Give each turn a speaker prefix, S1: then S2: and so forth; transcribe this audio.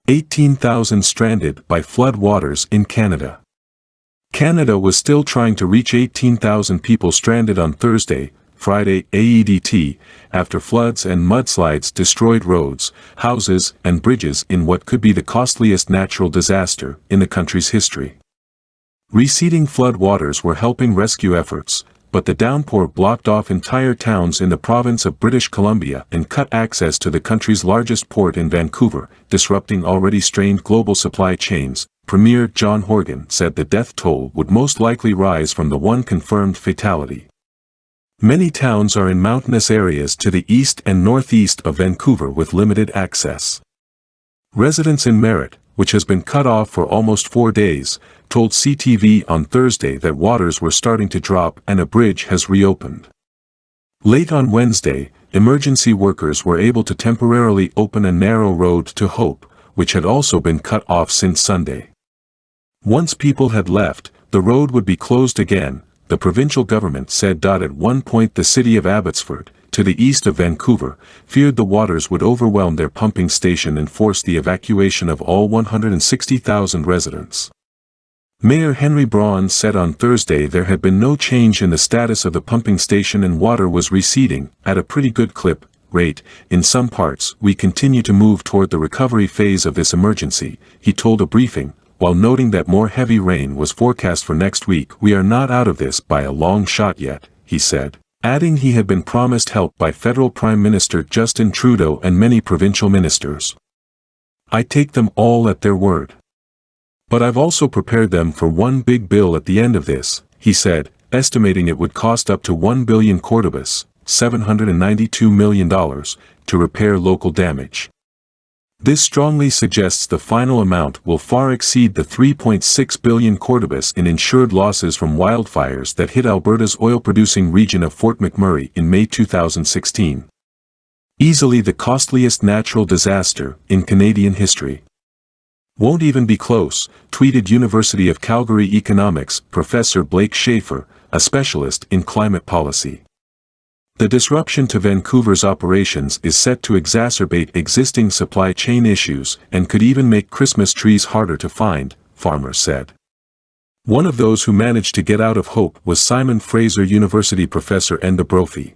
S1: 18,000 stranded by flood waters in Canada. Canada was still trying to reach 18,000 people stranded on Thursday, Friday, AEDT, after floods and mudslides destroyed roads, houses, and bridges in what could be the costliest natural disaster in the country's history. Receding flood waters were helping rescue efforts, but the downpour blocked off entire towns in the province of British Columbia and cut access to the country's largest port in Vancouver, disrupting already strained global supply chains. Premier John Horgan said the death toll would most likely rise from the one confirmed fatality. Many towns are in mountainous areas to the east and northeast of Vancouver with limited access. Residents in Merritt, which has been cut off for almost 4 days, told CTV on Thursday that waters were starting to drop and a bridge has reopened. Late on Wednesday, emergency workers were able to temporarily open a narrow road to Hope, which had also been cut off since Sunday. Once people had left, the road would be closed again, the provincial government said. At one point the city of Abbotsford, to the east of Vancouver, feared the waters would overwhelm their pumping station and force the evacuation of all 160,000 residents. Mayor Henry Braun said on Thursday there had been no change in the status of the pumping station and water was receding, at a pretty good rate. In some parts, we continue to move toward the recovery phase of this emergency, he told a briefing, while noting that more heavy rain was forecast for next week. We are not out of this by a long shot yet, he said, adding he had been promised help by federal Prime Minister Justin Trudeau and many provincial ministers. I take them all at their word. But I've also prepared them for one big bill at the end of this, he said, estimating it would cost up to 1 billion cordobas, $792 million, to repair local damage. This strongly suggests the final amount will far exceed the 3.6 billion cordobas in insured losses from wildfires that hit Alberta's oil-producing region of Fort McMurray in May 2016. Easily the costliest natural disaster in Canadian history. Won't even be close, tweeted University of Calgary economics professor Blake Schaefer, a specialist in climate policy. The disruption to Vancouver's operations is set to exacerbate existing supply chain issues and could even make Christmas trees harder to find, farmers said. One of those who managed to get out of Hope was Simon Fraser University professor Enda Brophy.